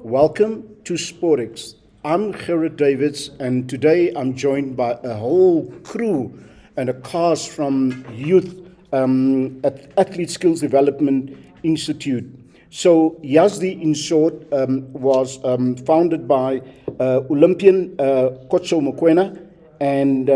Welcome to Sporix. I'm Gerrit Davids, and today I'm joined by a whole crew and a cast from Youth at Athlete Skills Development Institute. So, YASDI, in short, was founded by Olympian Khotso Mokoena, and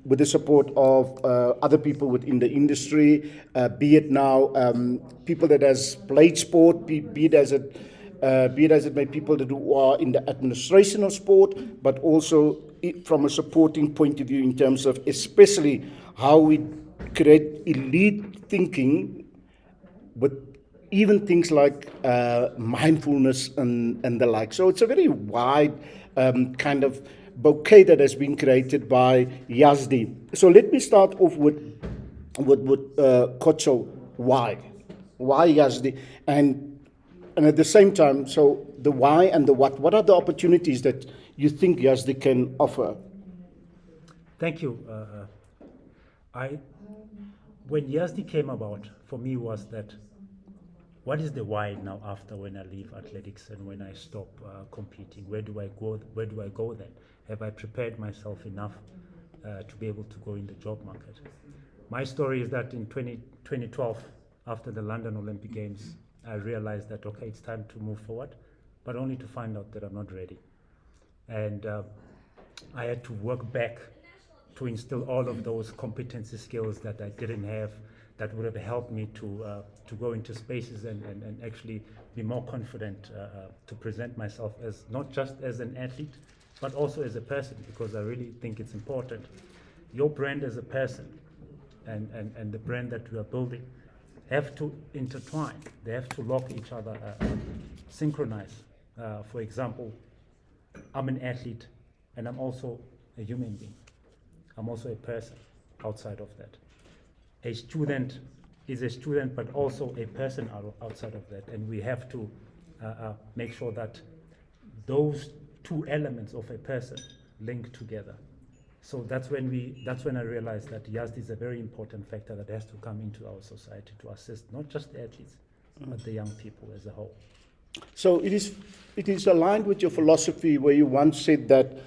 with the support of other people within the industry, be it now people that has played sport, be it as it may people that who are in the administration of sport, but also from a supporting point of view in terms of especially how we create elite thinking with even things like mindfulness and the like. So it's a very wide kind of bouquet that has been created by YASDI. So let me start off with Khotso. Why YASDI? And at the same time, so the why and the what are the opportunities that you think YASDI can offer? Thank you. When YASDI came about, for me was that, what is the why now after when I leave athletics and when I stop competing? Where do I go? Where do I go then? Have I prepared myself enough to be able to go in the job market? My story is that in 2012, after the London Olympic Games, I realized that, okay, it's time to move forward, but only to find out that I'm not ready. And I had to work back to instill all of those competency skills that I didn't have, that would have helped me to go into spaces and actually be more confident to present myself as not just as an athlete, but also as a person, because I really think it's important. Your brand as a person and the brand that we are building have to intertwine. They have to lock each other, synchronize. For example, I'm an athlete and I'm also a human being. I'm also a person outside of that. A student is a student, but also a person outside of that. And we have to make sure that those two elements of a person link together. So that's when I realized that YASDI is a very important factor that has to come into our society to assist not just the athletes, but the young people as a whole. So it is aligned with your philosophy where you once said that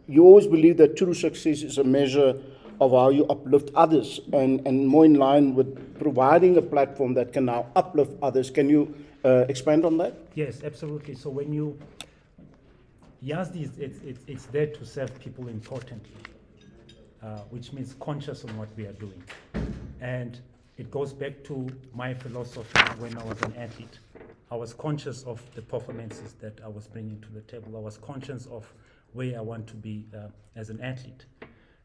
you always believe that true success is a measure of how you uplift others, and more in line with providing a platform that can now uplift others. Can you expand on that? Yes, absolutely. So when you YASDI, it's there to serve people importantly, which means conscious on what we are doing. And it goes back to my philosophy when I was an athlete. I was conscious of the performances that I was bringing to the table. I was conscious of where I want to be as an athlete.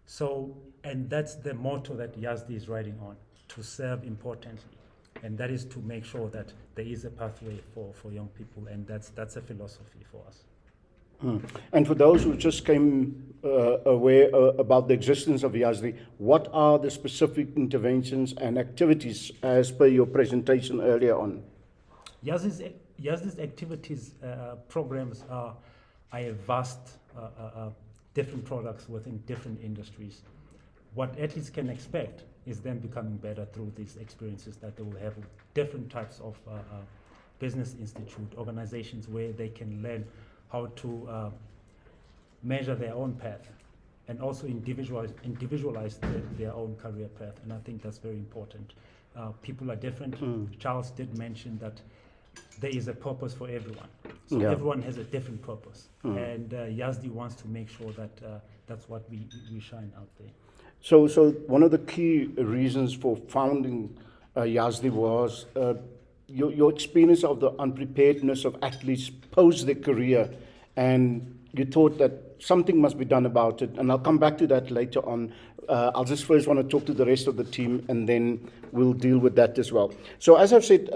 So, and that's the motto that YASDI is riding on, to serve importantly. And that is to make sure that there is a pathway for young people, and that's a philosophy for us. And for those who just came aware about the existence of YASDI, what are the specific interventions and activities as per your presentation earlier on? YASDI's activities programs are a vast different products within different industries. What athletes can expect is them becoming better through these experiences that they will have with different types of business institute, organizations where they can learn how to measure their own path and also individualize their own career path. And I think that's very important. People are different. Charles did mention that there is a purpose for everyone. So everyone has a different purpose. And YASDI wants to make sure that that's what we shine out there. So one of the key reasons for founding YASDI was your experience of the unpreparedness of athletes post their career, and you thought that something must be done about it, and I'll come back to that later on. I'll just first want to talk to the rest of the team, and then we'll deal with that as well. So as I've said,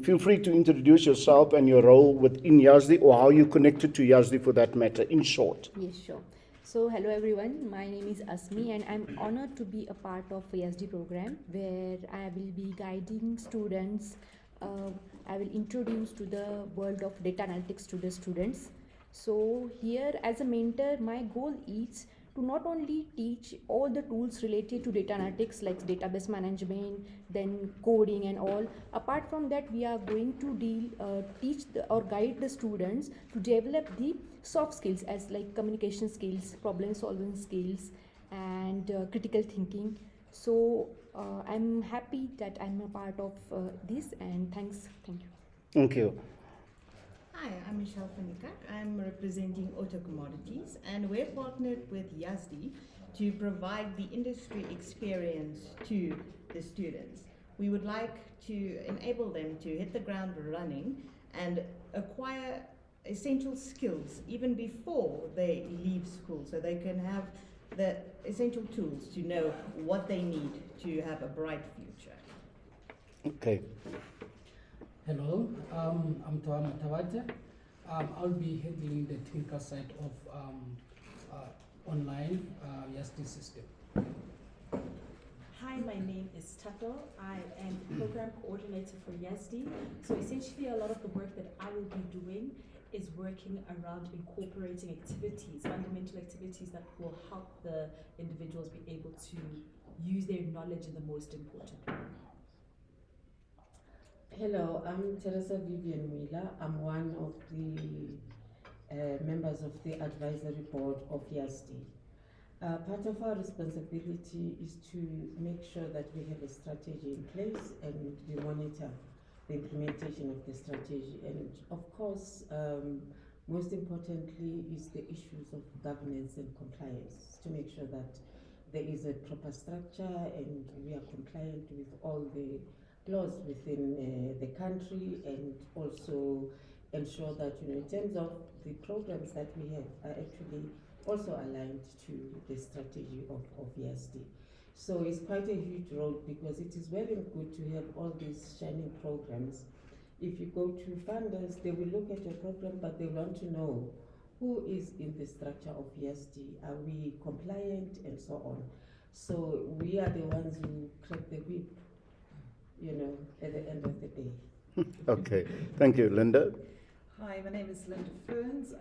feel free to introduce yourself and your role within YASDI, or how you connected to YASDI for that matter, in short. Yes, sure. So hello everyone, my name is Asmi and I'm honored to be a part of YASDI program where I will be guiding students. I will introduce to the world of data analytics to the students. So here as a mentor, my goal is to not only teach all the tools related to data analytics like database management, then coding and all. Apart from that, we are going to teach or guide the students to develop the soft skills as like communication skills, problem solving skills, and critical thinking. So I'm happy that I'm a part of this, and thank you. Thank you. Hi, I'm Michelle Fanikak. I'm representing Auto Commodities, and we're partnered with YASDI to provide the industry experience to the students. We would like to enable them to hit the ground running and acquire essential skills even before they leave school, so they can have the essential tools to know what they need to have a bright future. Okay. Hello, I'm Toa Matawata. I'll be handling the technical side of online YASDI system. Hi, my name is Tato. I am program coordinator for YASDI. So essentially a lot of the work that I will be doing is working around incorporating activities, fundamental activities that will help the individuals be able to use their knowledge in the most important way. Hello, I'm Teresa Vivian Wheeler. I'm one of the members of the advisory board of YASDI. Part of our responsibility is to make sure that we have a strategy in place and we monitor the implementation of the strategy. And of course, most importantly is the issues of governance and compliance to make sure that there is a proper structure and we are compliant with all the laws within the country, and also ensure that, you know, in terms of the programs that we have are actually also aligned to the strategy of YASDI. So it's quite a huge road, because it is very good to have all these shining programs. If you go to funders, they will look at your program, but they want to know who is in the structure of YASDI, are we compliant, and so on. So we are the ones who crack the whip, you know, at the end of the day. Okay. Thank you, Linda. Hi, my name is Linda Ferns.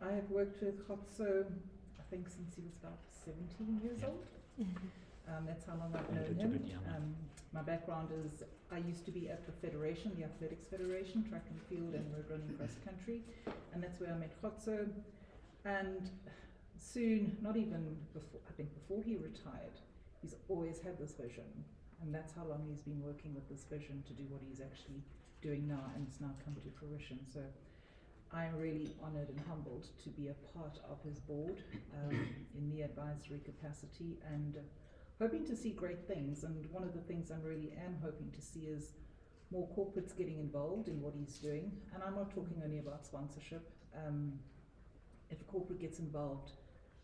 I have worked with Khotso, I think, since he was about 17 years old. That's how long I've known him. My background is I used to be at the Federation, the Athletics Federation, track and field and road running cross country, and that's where I met Khotso. And soon, not even before, I think before he retired, he's always had this vision. And that's how long he's been working with this vision to do what he's actually doing now, and it's now come to fruition. So I'm really honored and humbled to be a part of his board in the advisory capacity, and hoping to see great things. And one of the things I really am hoping to see is more corporates getting involved in what he's doing. And I'm not talking only about sponsorship. If a corporate gets involved,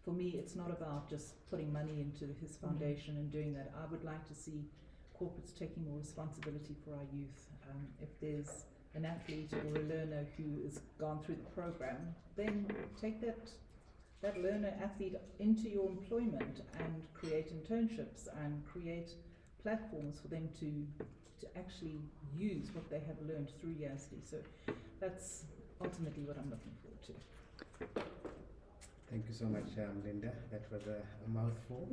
for me, it's not about just putting money into his foundation and doing that. I would like to see corporates taking more responsibility for our youth. If there's an athlete or a learner who has gone through the program, then take that learner athlete into your employment and create internships and create platforms for them to actually use what they have learned through YASDI. So that's ultimately what I'm looking forward to. Thank you so much, Linda. That was a mouthful.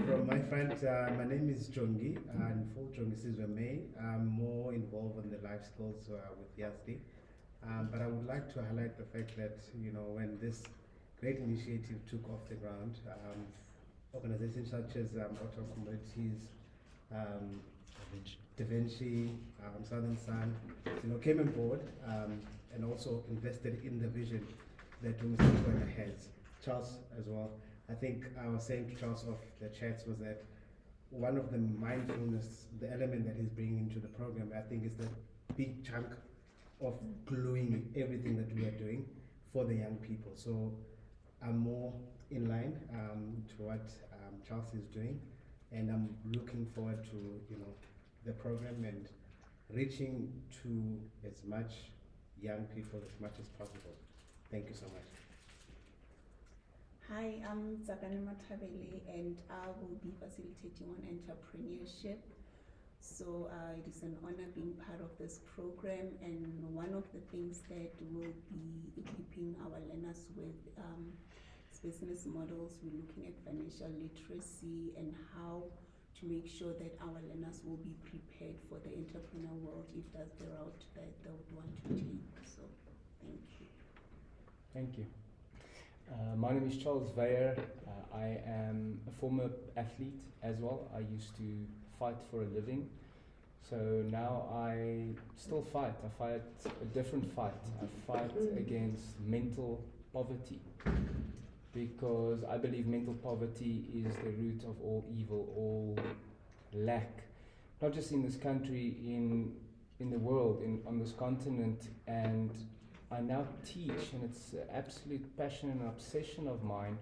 From my front, my name is Jongi, and for Jongi Sizwe. I'm more involved in the life skills with YASDI. But I would like to highlight the fact that, you know, when this great initiative took off the ground, organizations such as Auto Commodities, Da Vinci, Southern Sun, you know, came on board and also invested in the vision that Mr. Mokoena has. Charles as well. I think I was saying to Charles off the chats was that one of the mindfulness, the element that he's bringing into the program, I think is the big chunk of gluing everything that we are doing for the young people. So I'm more in line to what Charles is doing, and I'm looking forward to, you know, the program and reaching to as much young people as much as possible. Thank you so much. Hi, I'm Zakane Matabele, and I will be facilitating on entrepreneurship. So it is an honor being part of this program, and one of the things that we'll be equipping our learners with business models. We're looking at financial literacy and how to make sure that our learners will be prepared for the entrepreneur world if that's the route that they would want to take. So, thank you. Thank you. My name is Charles Veyer. I am a former athlete as well. I used to fight for a living. So now I still fight. I fight a different fight. I fight against mental poverty, because I believe mental poverty is the root of all evil, all lack, not just in this country, in the world, on this continent. And I now teach, and it's an absolute passion and obsession of mine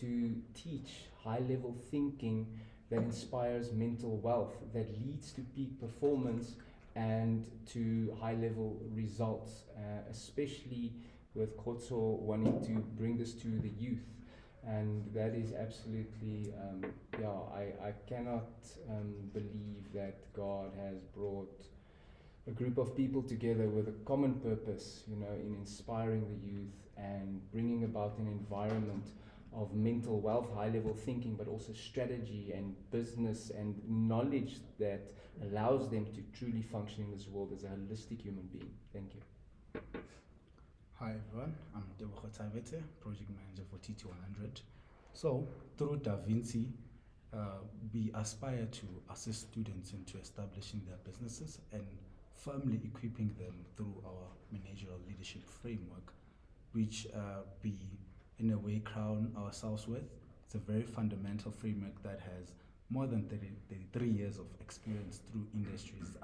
to teach high-level thinking that inspires mental wealth, that leads to peak performance and to high-level results, especially with Khotso wanting to bring this to the youth. And that is absolutely, I cannot believe that God has brought a group of people together with a common purpose, in inspiring the youth and bringing about an environment of mental wealth, high-level thinking, but also strategy and business and knowledge that allows them to truly function in this world as a holistic human being. Thank you. Hi everyone, I'm Khotso Mokoena, Project Manager for TT100. So, through Da Vinci, we aspire to assist students into establishing their businesses and firmly equipping them through our managerial leadership framework, which we in a way crown ourselves with. It's a very fundamental framework that has more than 33 years of experience through industry's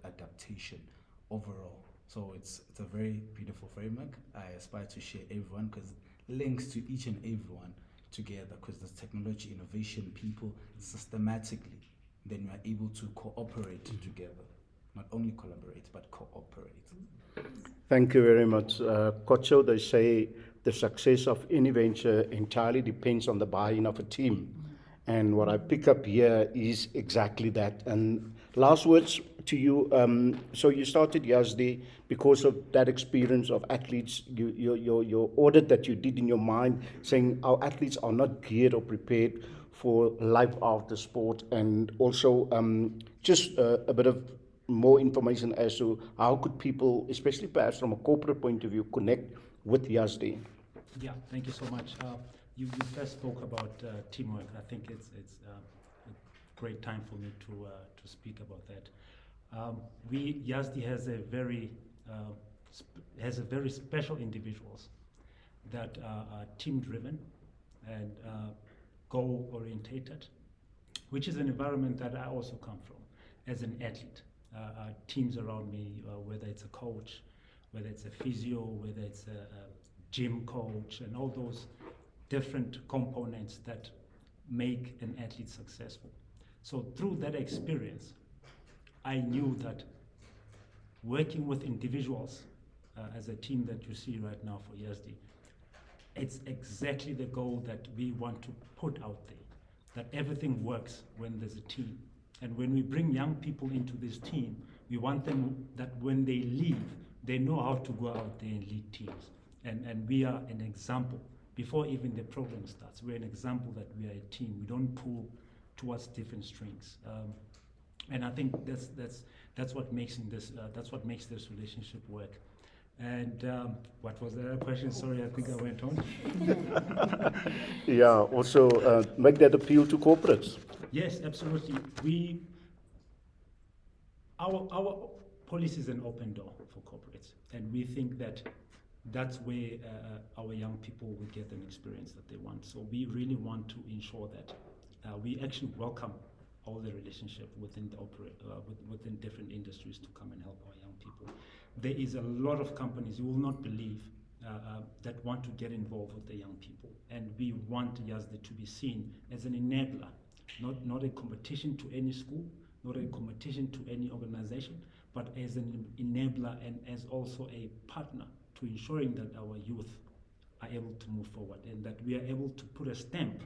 adaptation overall. So it's a very beautiful framework. I aspire to share everyone, because links to each and everyone together, because there's technology, innovation, people systematically, then we are able to cooperate together. Not only collaborate, but cooperate. Thank you very much. Khotso, they say the success of any venture entirely depends on the buy-in of a team. And what I pick up here is exactly that. And last words to you. So you started YASDI because of that experience of athletes, your audit that you did in your mind, saying our athletes are not geared or prepared for life after sport. And also just a bit of more information as to how could people, especially perhaps from a corporate point of view, connect with YASDI. Yeah, thank you so much. You first spoke about teamwork. I think it's a great time for me to speak about that. YASDI has a very special individuals that are team driven and goal orientated, which is an environment that I also come from as an athlete. Teams around me, whether it's a coach, whether it's a physio, whether it's a gym coach, and all those different components that make an athlete successful. So through that experience, I knew that working with individuals as a team that you see right now for YASDI, it's exactly the goal that we want to put out there, that everything works when there's a team. And when we bring young people into this team, we want them that when they leave, they know how to go out there and lead teams. And we are an example. Before even the program starts, we're an example that we are a team. We don't pull towards different strings. And I think that's what makes this relationship work. And what was the other question? Sorry, I think I went on. Yeah, also make that appeal to corporates. Yes, absolutely. Our policy is an open door for corporates, and we think that that's where our young people will get an experience that they want. So we really want to ensure that we actually welcome all the relationship within within different industries to come and help our young people. There is a lot of companies, you will not believe, that want to get involved with the young people, and we want YASDI to be seen as an enabler, not a competition to any school, not a competition to any organization, but as an enabler and as also a partner to ensuring that our youth are able to move forward and that we are able to put a stamp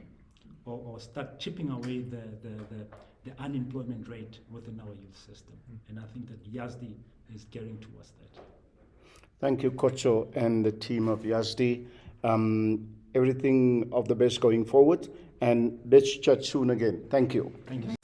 or start chipping away the unemployment rate within our youth system. And I think that YASDI is gearing towards that. Thank you, Khotso and the team of YASDI. everything of the best going forward. And let's chat soon again. Thank you. Thank you.